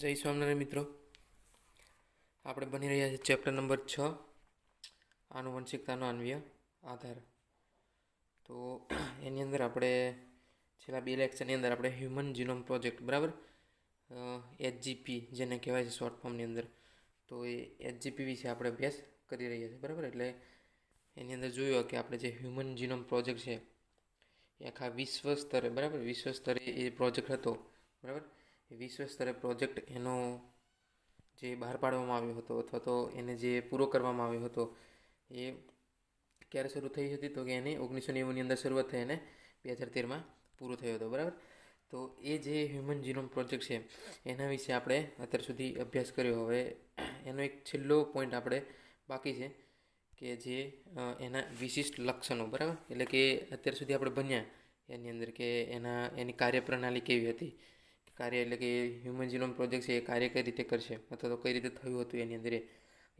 જય સ્વામિનારાયણ મિત્રો, આપણે બની રહ્યા છીએ ચેપ્ટર નંબર 6 આનુવંશિકતાનો અન્વય આધાર. તો એની અંદર આપણે છેલ્લા 2 લેક્ચરની અંદર આપણે હ્યુમન જીનોમ પ્રોજેક્ટ બરાબર HGP જેને કહેવાય છે શોર્ટ ફોર્મની અંદર, તો એ HGP વિશે આપણે અભ્યાસ કરી રહ્યા છીએ બરાબર. એટલે એની અંદર જોયું કે આપણે જે હ્યુમન જીનોમ પ્રોજેક્ટ છે એ આખા વિશ્વ સ્તરે બરાબર વિશ્વ સ્તરે એ પ્રોજેક્ટ હતો બરાબર. એ વિશ્વ સ્તરે પ્રોજેક્ટ એનો જે બહાર પાડવામાં આવ્યો હતો અથવા તો એને જે પૂરો કરવામાં આવ્યો હતો એ ક્યારે શરૂ થઈ હતી તો કે એને 1990ની અંદર શરૂઆત થઈ અને 2013માં પૂરો થયો હતો બરાબર. તો એ જે હ્યુમન જીનોમ પ્રોજેક્ટ છે એના વિશે આપણે અત્યાર સુધી અભ્યાસ કર્યો. હવે એનો એક છેલ્લો પોઈન્ટ આપણે બાકી છે કે જે એના વિશિષ્ટ લક્ષણો બરાબર. એટલે કે અત્યાર સુધી આપણે ભણ્યા એની અંદર કે એની કાર્યપ્રણાલી કેવી હતી, કાર્ય એટલે કે હ્યુમન જીનોમ પ્રોજેક્ટ છે એ કાર્ય કઈ રીતે કરશે અથવા તો કઈ રીતે થયું હતું એની અંદર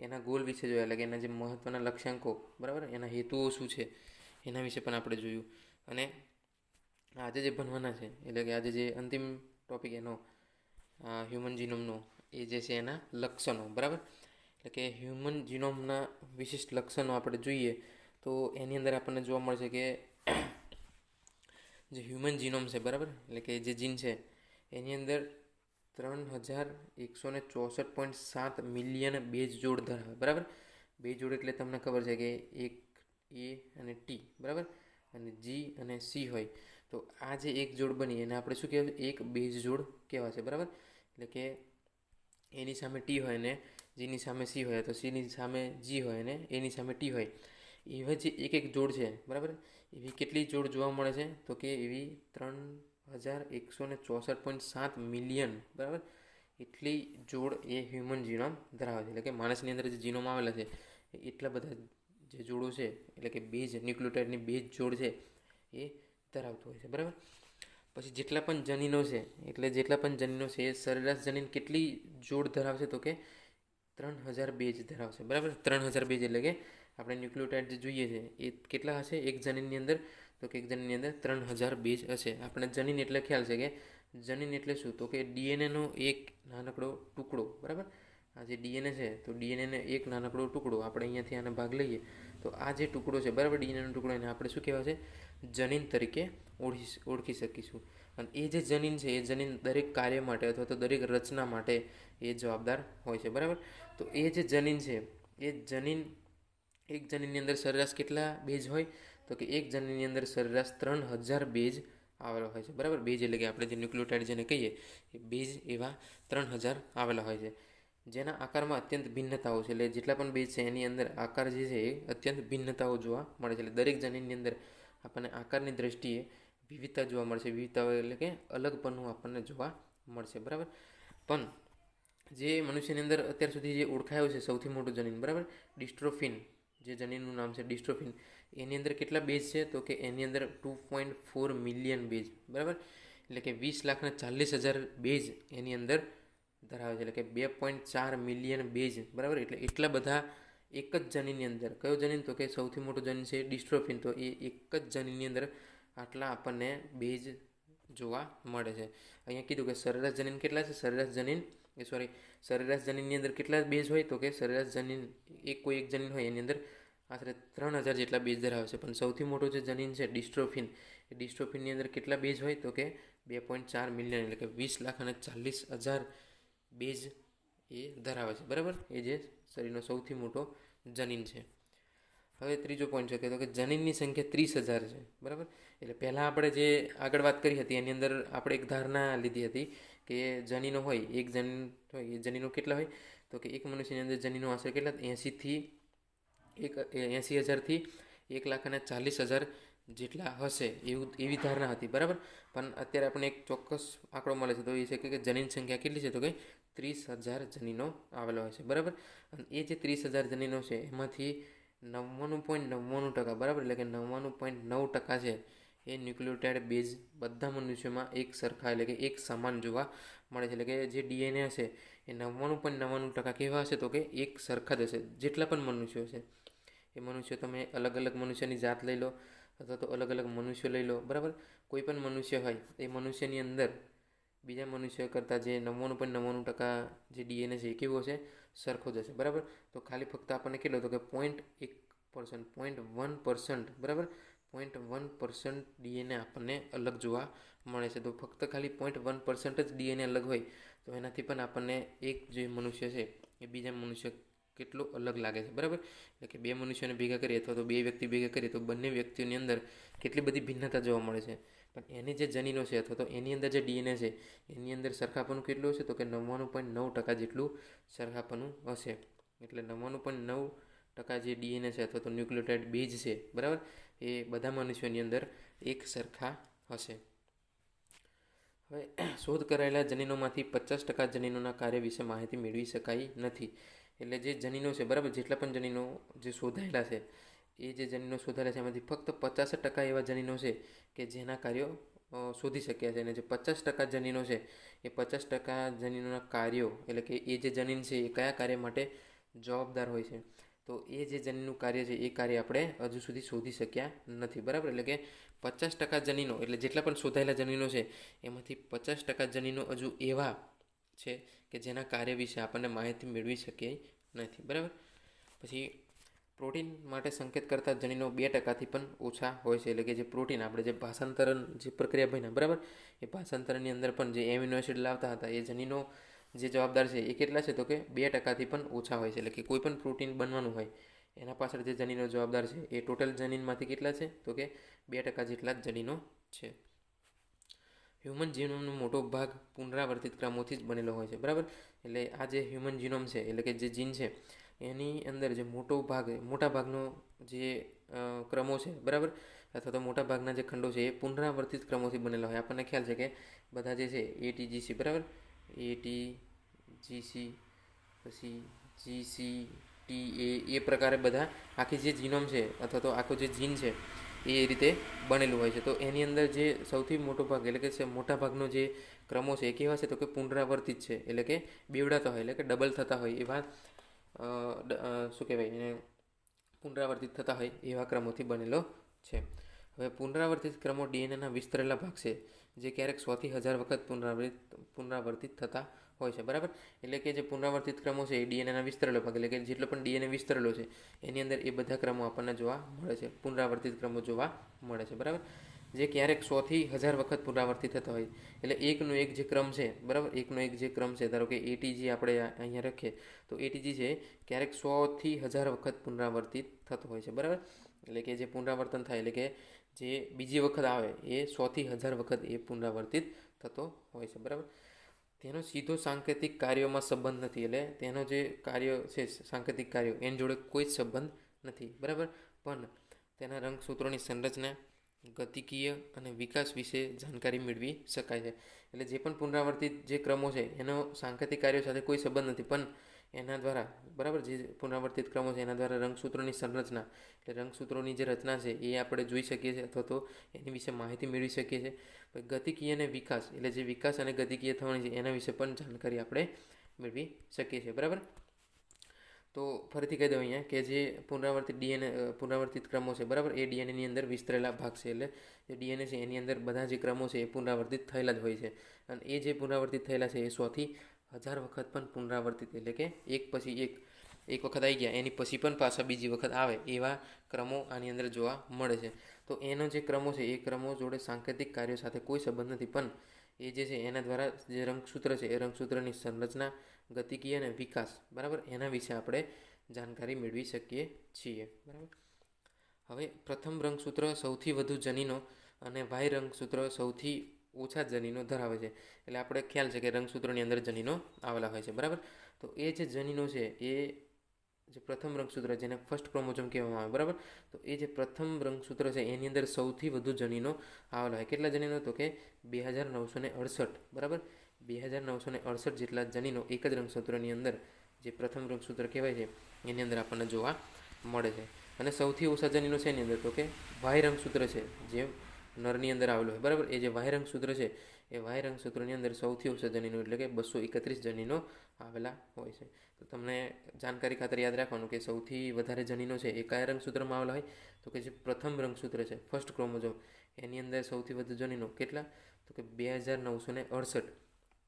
એના ગોલ વિશે જોયા, એટલે કે એના જે મહત્ત્વના લક્ષ્યાંકો બરાબર, એના હેતુઓ શું છે એના વિશે પણ આપણે જોયું. અને આજે જે ભણવાના છે એટલે કે આજે જે અંતિમ ટોપિક એનો હ્યુમન જીનોમનો એ જે છે એના લક્ષણો બરાબર. એટલે કે હ્યુમન જીનોમના વિશિષ્ટ લક્ષણો આપણે જોઈએ તો એની અંદર આપણને જોવા મળશે કે જે હ્યુમન જીનોમ છે બરાબર, એટલે કે જે જીન છે એની અંદર 3164.7 મિલિયન બેઝ જોડ ધરાવે બરાબર. બેઝ જોડ એટલે તમને ખબર છે કે એક એ અને ટી બરાબર અને જી અને સી હોય, તો આ જે એક જોડ બની એને આપણે શું કહેવાય, એક બેઝ જોડ કહેવાય છે બરાબર. એટલે કે એની સામે ટી હોય ને જીની સામે સી હોય, તો સીની સામે જી હોય ને એની સામે ટી હોય, એવા જે એક જોડ છે બરાબર. એવી કેટલી જોડ જોવા મળે છે તો કે એવી 3164.7 મિલિયન બરાબર એટલી જોડ એ હ્યુમન જીનોમ ધરાવે છે. એટલે કે માણસની અંદર જે જીનોમ આવેલા છે એટલા બધા જે જોડો છે એટલે કે બેઝ ન્યુક્લિયોટાઇડની બેઝ જોડ છે એ ધરાવતો હોય છે બરાબર. પછી જેટલા પણ જનીનો છે એ સરેરાશ જનીન કેટલી જોડ ધરાવશે તો કે 3000 બેઝ ધરાવશે બરાબર. 3000 બેઝ એટલે કે આપણે ન્યુક્લિયોટાઇડ જે જોઈએ છે એ કેટલા હશે એક જનીનની અંદર તો કે એક જનીનની અંદર 3000 બેઝ હશે. આપણે જનીન એટલે ખ્યાલ છે કે જનીન એટલે શું તો કે ડીએનએનો એક નાનકડો ટુકડો બરાબર. આ જે ડીએનએ છે તો ડીએનએનો એક નાનકડો ટુકડો આપણે અહીંયાથી આને ભાગ લઈએ તો આ જે ટુકડો છે બરાબર, ડીએનએનો ટુકડો એને આપણે શું કહેવાય છે, જનીન તરીકે ઓળખી શકીશું. અને એ જે જનીન છે એ જનીન દરેક કાર્ય માટે અથવા તો દરેક રચના માટે એ જવાબદાર હોય છે બરાબર. તો એ જે જનીન છે એ જનીન એક જનીનની અંદર સરેરાશ કેટલા બેઝ હોય તો કે એક જનીનની અંદર સરેરાશ 3000 બેઝ આવેલા હોય છે બરાબર. બેઝ એટલે કે આપણે જે ન્યુક્લિયોટાઇડ જેને કહીએ એ બેઝ એવા 3000 આવેલા હોય છે, જેના આકારમાં અત્યંત ભિન્નતાઓ છે. એટલે જેટલા પણ બેઝ છે એની અંદર આકાર જે છે એ અત્યંત ભિન્નતાઓ જોવા મળે છે. એટલે દરેક જનીનની અંદર આપણને આકારની દ્રષ્ટિએ વિવિધતા જોવા મળશે. વિવિધતાઓ એટલે કે અલગપણું આપણને જોવા મળશે બરાબર. પણ જે મનુષ્યની અંદર અત્યાર સુધી જે ઓળખાયું છે સૌથી મોટું જનીન બરાબર, ડિસ્ટ્રોફિન, જે જનીનનું નામ છે ડિસ્ટ્રોફિન, એની અંદર કેટલા બેઝ છે તો કે એની અંદર 2.4 મિલિયન બેઝ બરાબર. એટલે કે 20,40,000 બેઝ એની અંદર ધરાવે છે. એટલે કે 2.4 મિલિયન બેઝ બરાબર. એટલે એટલા બધા એક જ જનીનની અંદર. કયો જનીન તો કે સૌથી મોટું જનીન છે ડિસ્ટ્રોફિન, તો એ એક જ જનીનની અંદર આટલા આપણને બેઝ જોવા મળે છે. અહીંયા કીધું કે સરેરાશ જનીન કેટલા છે, સરેરાશ જનીનની અંદર કેટલા બેઝ હોય તો કે સરેરાશ જનીન કોઈ એક જનીન હોય એની અંદર આશરે 3000 જેટલા બેઝ ધરાવે છે. પણ સૌથી મોટો જે જનીન છે ડિસ્ટ્રોફિન, એ ડિસ્ટ્રોફિનની અંદર કેટલા બેઝ હોય તો કે 2.4 મિલિયન એટલે કે 20,40,000 બેઝ એ ધરાવે છે બરાબર. એ જે શરીરનો સૌથી મોટો જનીન છે. હવે ત્રીજો પોઈન્ટ છે કે જનીનની સંખ્યા 30,000 છે બરાબર. એટલે પહેલાં આપણે જે આગળ વાત કરી હતી એની અંદર આપણે એક ધારણા લીધી હતી કે જનીનો હોય, એક જનીન હોય એ જનીનો કેટલા હોય તો કે એક મનુષ્યની અંદર જનીનો આશરે કેટલા 80,000થી 1,40,000 જેટલા હશે એવી ધારણા હતી બરાબર. પણ અત્યારે આપણને એક ચોક્કસ આંકડો મળે છે તો એ છે કે જનીન સંખ્યા કેટલી છે તો કે 30,000 જનીનો આવેલા હોય છે બરાબર. અને એ જે 30,000 જનીનો છે એમાંથી 99.99% બરાબર, એટલે કે 99.9% છે એ ન્યુક્લિયોટાઇડ બેઝ બધા મનુષ્યોમાં એક સરખા એટલે કે એક સમાન જોવા મળે છે. એટલે કે જે ડીએનએ હશે એ 99.99% કેવા હશે તો કે એક સરખા જ હશે. જેટલા પણ મનુષ્યો છે એ મનુષ્યો તમે અલગ અલગ મનુષ્યની જાત લઈ લો અથવા તો અલગ અલગ મનુષ્યો લઈ લો બરાબર. કોઈ પણ મનુષ્ય હોય એ મનુષ્યની અંદર બીજા મનુષ્ય કરતાં જે 99.99% જે ડીએનએ છે એ કેવો હશે, સરખો જ હશે. બરાબર. તો ખાલી ફક્ત આપણને કેટલો હતો કે 0.1%, બરાબર, 0.1% ડીએનએ આપણને અલગ જોવા મળે છે. તો ફક્ત ખાલી 0.1% જ ડીએનએ અલગ હોય તો એનાથી પણ આપણને એક જે મનુષ્ય છે એ બીજા મનુષ્ય કેટલો અલગ લાગે છે. બરાબર. એટલે કે બે મનુષ્યોને ભેગા કરીએ અથવા તો બે વ્યક્તિ ભેગા કરીએ તો બંને વ્યક્તિઓની અંદર કેટલી બધી ભિન્નતા જોવા મળે છે. પણ એની જે જનીનો છે અથવા તો એની અંદર જે ડીએનએ છે એની અંદર સરખાપણું કેટલું હશે, તો કે 99.9% જેટલું સરખાપણું હશે. એટલે 99.9% જે ડીએનએ છે અથવા તો ન્યુક્લિયોટાઇડ બેઝ છે, બરાબર, એ બધા મનુષ્યોની અંદર એક સરખા હશે. હવે શોધ કરાયેલા જનીનોમાંથી 50% જનીનોના કાર્ય વિશે માહિતી મેળવી શકાઈ નથી. એટલે જે જનીનો છે, બરાબર, જેટલા પણ જનીનો જે શોધાયેલા છે એ જે જનીનો શોધાયેલા છે એમાંથી ફક્ત 50% એવા જનીનો છે કે જેના કાર્યો શોધી શક્યા છે. અને જે 50% જનીનો છે એ 50% જનીનોના કાર્યો, એટલે કે એ જે જનીન છે એ કયા કાર્ય માટે જવાબદાર હોય છે, તો એ જે જનીનનું કાર્ય છે એ કાર્ય આપણે હજુ સુધી શોધી શક્યા નથી. બરાબર. એટલે કે 50% જનીનો, એટલે જેટલા પણ શોધાયેલા જનીનો છે એમાંથી 50% જનીનો હજુ એવા છે કે જેના કાર્ય વિશે આપણને માહિતી મેળવી શકીએ નથી. બરાબર. પછી પ્રોટીન માટે સંકેત કરતા જનીનો 2%થી પણ ઓછા હોય છે. એટલે કે જે પ્રોટીન આપણે જે ભાષાંતરણ જે પ્રક્રિયા બન્યા, બરાબર, એ ભાષાંતરણની અંદર પણ જે એમિનો એસિડ લાવતા હતા એ જનીનો જે જવાબદાર છે એ કેટલા છે, તો કે 2%થી પણ ઓછા હોય છે. એટલે કે કોઈ પણ પ્રોટીન બનવાનું હોય એના પાછળ જે જનીનો જવાબદાર છે એ ટોટલ જનીનમાંથી કેટલા છે, તો કે 2% જેટલા જ જનીનો છે. હ્યુમન જીનોમનો મોટો ભાગ પુનરાવર્તિત ક્રમોથી જ બનેલો હોય છે. બરાબર. એટલે આ જે હ્યુમન જીનોમ છે, એટલે કે જે જીન છે એની અંદર જે મોટા ભાગનો જે ક્રમો છે, બરાબર, અથવા તો મોટા ભાગના જે ખંડો છે એ પુનરાવર્તિત ક્રમોથી બનેલા હોય. આપણને ખ્યાલ છે કે બધા જે છે એટીજીસી, બરાબર, એટીજીસી, પછી જીસી, ટી એ પ્રકારે બધા આખી જે જીનોમ છે અથવા તો આખું જે જીન છે એ રીતે બનેલું હોય છે. તો એની અંદર જે સૌથી મોટો ભાગ, એટલે કે મોટા ભાગનો જે ક્રમો છે એ કેવા છે, તો કે પુનરાવર્તિત છે. એટલે કે બેવડાતા હોય, એટલે કે ડબલ થતા હોય એવા શું કહેવાય એને, પુનરાવર્તિત થતા હોય એવા ક્રમોથી બનેલો છે. હવે પુનરાવર્તિત ક્રમો ડીએનએના વિસ્તરેલા ભાગ છે જે ક્યારેક 100થી 1000 વખત પુનરાવર્તિત થતા હોય છે. બરાબર. એટલે કે જે પુનરાવર્તિત ક્રમો છે એ ડીએનએના વિસ્તરેલો ભાગ, એટલે કે જેટલો પણ ડીએનએ વિસ્તરેલો છે એની અંદર એ બધા ક્રમો આપણને જોવા મળે છે, પુનરાવર્તિત ક્રમો જોવા મળે છે. બરાબર. જે ક્યારેક 100થી 1000 વખત પુનરાવર્તિત થતા હોય. એટલે એકનો એક જે ક્રમ છે, બરાબર, એકનો એક જે ક્રમ છે, ધારો કે એટીજી આપણે અહીંયા રાખીએ તો એટીજી છે ક્યારેક 100થી 1000 વખત પુનરાવર્તિત થતો હોય છે. બરાબર. એટલે કે જે પુનરાવર્તન થાય, એટલે કે જે બીજી વખત આવે એ 100થી 1000 વખત એ પુનરાવર્તિત થતો હોય છે. બરાબર. તેનો સીધો સાંકેતિક કાર્યોમાં સંબંધ નથી. એટલે તેનો જે કાર્ય છે, સાંકેતિક કાર્યો, એની જોડે કોઈ જ સંબંધ નથી. બરાબર. પણ તેના રંગસૂત્રોની સંરચના, ગતિકીય અને વિકાસ વિશે જાણકારી મેળવી શકાય છે. એટલે જે પણ પુનરાવર્તિત જે ક્રમો છે એનો સાંકેતિક કાર્યો સાથે કોઈ સંબંધ નથી, પણ એના દ્વારા, બરાબર, જે પુનરાવર્તિત ક્રમો છે એના દ્વારા રંગસૂત્રોની સંરચના, એટલે રંગસૂત્રોની જે રચના છે એ આપણે જોઈ શકીએ છીએ અથવા તો એની વિશે માહિતી મેળવી શકીએ છીએ. ગતિકીય અને વિકાસ, એટલે જે વિકાસ અને ગતિકીય થવાની છે એના વિશે પણ જાણકારી આપણે મેળવી શકીએ છીએ. બરાબર. તો ફરીથી કહી દઉં અહીંયા કે જે પુનરાવર્તિત ક્રમો છે, બરાબર, એ ડીએનએની અંદર વિસ્તરેલા ભાગ છે. એટલે જે ડીએનએ છે એની અંદર બધા જે ક્રમો છે એ પુનરાવર્તિત થયેલા જ હોય છે. અને એ જે પુનરાવર્તિત થયેલા છે એ 100થી 1000 વખત પણ પુનરાવર્તિત, એટલે કે એક પછી એક વખત આવી ગયા એની પછી પણ પાછા બીજી વખત આવે એવા ક્રમો આની અંદર જોવા મળે છે. તો એનો જે ક્રમો છે એ ક્રમો જોડે સાંકેતિક કાર્યો સાથે કોઈ સંબંધ નથી, પણ એ જે છે એના દ્વારા જે રંગસૂત્ર છે એ રંગસૂત્રની સંરચના, ગતિકીય અને વિકાસ, બરાબર, એના વિશે આપણે જાણકારી મેળવી શકીએ છીએ. બરાબર. હવે પ્રથમ રંગસૂત્ર સૌથી વધુ જનીનો અને વાય રંગસૂત્ર સૌથી ઓછા જનીનો ધરાવે છે. એટલે આપણે ખ્યાલ છે કે રંગસૂત્રોની અંદર જનીનો આવેલા હોય છે. બરાબર. તો એ જે જનીનો છે એ જે પ્રથમ રંગસૂત્ર, જેને ફર્સ્ટ ક્રોમોઝોમ કહેવામાં આવે, બરાબર, તો એ જે પ્રથમ રંગસૂત્ર છે એની અંદર સૌથી વધુ જનીનો આવેલા હોય. કેટલા જનીનો, તો કે 2968. બરાબર. 2968 જેટલા જનીનો એક જ રંગસૂત્રની અંદર, જે પ્રથમ રંગસૂત્ર કહેવાય છે એની અંદર આપણને જોવા મળે છે. અને સૌથી ઓછા જનીનો છે એની અંદર, તો કે વાય રંગસૂત્ર છે જે નરની અંદર આવેલો હોય. બરાબર. એ જે વાય રંગસૂત્ર છે એ વાય રંગસૂત્રની અંદર સૌથી ઓછા જનીનો, એટલે કે 231 જનીનો આવેલા હોય છે. તો તમને જાણકારી ખાતર યાદ રાખવાનું કે સૌથી વધારે જનીનો છે એ કયા રંગસૂત્રમાં આવેલા હોય, તો કે જે પ્રથમ રંગસૂત્ર છે, ફર્સ્ટ ક્રોમોઝોમ, એની અંદર સૌથી વધુ જનીનો કેટલા, તો કે 2968.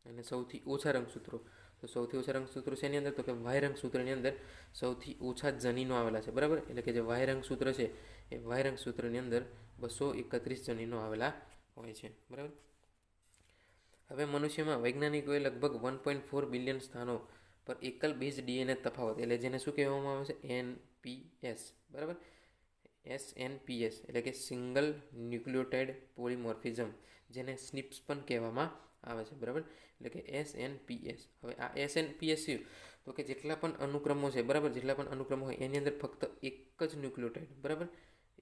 અને સૌથી ઓછા રંગસૂત્રો, તો સૌથી ઓછા રંગસૂત્રો શેની અંદર, તો કે વાય રંગસૂત્રની અંદર સૌથી ઓછા જનીનો આવેલા છે, બરાબર. એટલે કે જે વાય રંગસૂત્ર છે એ વાય રંગસૂત્રની અંદર 231 જનીનો આવેલા હોય છે, બરાબર. હવે મનુષ્યમાં વૈજ્ઞાનિકોએ લગભગ 1.4 બિલિયન સ્થાનો પર એકલ બેઝ ડીએનએ તફાવત, એટલે જેને શું કહેવામાં આવે છે, એનપીએસ, બરાબર. SNPS એટલે કે સિંગલ ન્યુક્લિયોટાઇડ પોલિમોર્ફિઝમ, જેને સ્નિપ્સ પણ કહેવામાં આવે છે, બરાબર. એટલે કે SNPS. હવે આ SNPS શું, તો કે જેટલા પણ અનુક્રમો છે, બરાબર, જેટલા પણ અનુક્રમો હોય એની અંદર ફક્ત એક જ ન્યુક્લિયોટાઇડ, બરાબર,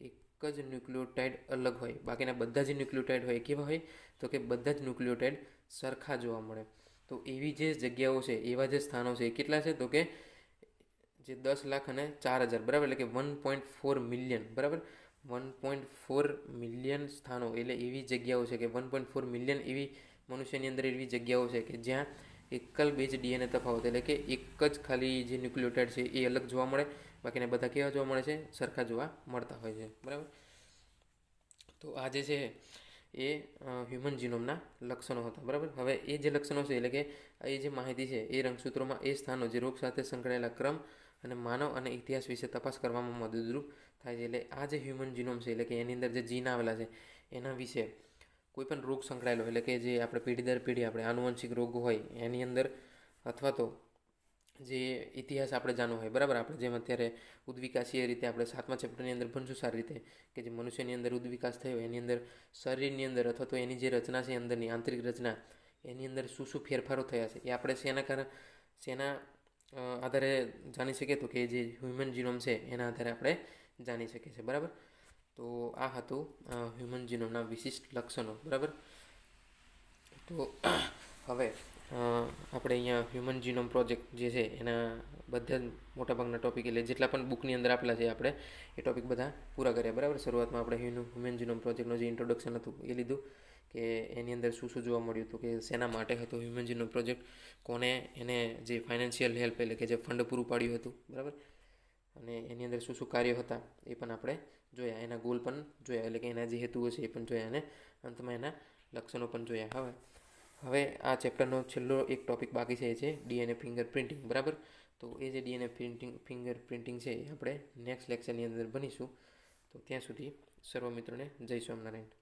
એક જ ન્યુક્લિયોટાઇડ અલગ હોય, બાકીના બધા જ ન્યુક્લિયોટાઇડ હોય કેવા હોય, તો કે બધા જ ન્યુક્લિયોટાઇડ સરખા જોવા મળે. તો એવી જે જગ્યાઓ છે, એવા જે સ્થાનો છે એ કેટલા છે, તો કે જે 10,04,000, બરાબર, એટલે કે 1.4 મિલિયન, બરાબર, 1.4 મિલિયન સ્થાનો, એટલે એવી જગ્યાઓ છે કે 1.4 મિલિયન એવી મનુષ્યની અંદર એવી જગ્યાઓ છે કે જ્યાં એકલ બેઝ ડીએનએ તફાવત, એટલે કે એક જ ખાલી જે ન્યુક્લિયોટાઇડ છે એ અલગ જોવા મળે, બાકીના બધા કેવા જોવા મળે છે, સરખા જોવા મળતા હોય છે, બરાબર. તો આ જે છે એ હ્યુમન જીનોમના લક્ષણો હતા, બરાબર. હવે એ જે લક્ષણો છે, એટલે કે એ જે માહિતી છે એ રંગસૂત્રોમાં એ સ્થાનો જે રોગ સાથે સંકળાયેલા ક્રમ અને માનવ અને ઇતિહાસ વિશે તપાસ કરવામાં મદદરૂપ થાય છે. એટલે આ જે હ્યુમન જીનોમ છે, એટલે કે એની અંદર જે જીન આવેલા છે એના વિશે કોઈ પણ રોગ સંકળાયેલો, એટલે કે જે આપણે પેઢી દર પેઢી આપણે આનુવંશિક રોગ હોય એની અંદર, અથવા તો જે ઇતિહાસ આપણે જાણવો હોય, બરાબર, આપણે જેમ અત્યારે ઉદ્વિકાસીય રીતે આપણે 7મા ચેપ્ટરની અંદર ભણશું સારી રીતે, કે જે મનુષ્યની અંદર ઉદ્વિકાસ થયો એની અંદર શરીરની અંદર અથવા તો એની જે રચના છે અંદરની આંતરિક રચના, એની અંદર શું શું ફેરફારો થયા છે એ આપણે શેના આધારે જાણી શકીએ, તો કે જે હ્યુમન જીનોમ છે એના આધારે આપણે જાણી શકીએ છીએ, બરાબર. તો આ હતું હ્યુમન જીનોમના વિશિષ્ટ લક્ષણો, બરાબર. તો હવે આપણે અહીંયા હ્યુમન જીનોમ પ્રોજેક્ટ જે છે એના બધા જ મોટાભાગના ટોપિક, એટલે જેટલા પણ બુકની અંદર આપેલા છે આપણે એ ટોપિક બધા પૂરા કર્યા, બરાબર. શરૂઆતમાં આપણે હ્યુમન જીનોમ પ્રોજેક્ટનું જે ઇન્ટ્રોડક્શન હતું એ લીધું, કે એની અંદર શું શું જોવા મળ્યું હતું, કે શેના માટે હતો હ્યુમન જીનોમ પ્રોજેક્ટ, કોને એને જે ફાઇનાન્શિયલ હેલ્પ એટલે કે જે ફંડ પૂરું પાડ્યું હતું, બરાબર, અને એની અંદર શું શું કાર્યો હતા એ પણ આપણે જોયા, એના ગોલ પણ જોયા, એટલે કે એના જે હેતુઓ છે એ પણ જોયા, અને અંતમાં એના લક્ષણો પણ જોયા. હવે આ ચેપ્ટરનો છેલ્લો એક ટોપિક બાકી છે, એ છે ડીએનએ ફિંગર પ્રિન્ટિંગ, બરાબર. તો એ જે ડીએનએ ફિંગર પ્રિન્ટિંગ છે એ આપણે નેક્સ્ટ લેક્ચરની અંદર ભણીશું. તો ત્યાં સુધી સર્વ મિત્રોને જય સ્વામિનારાયણ.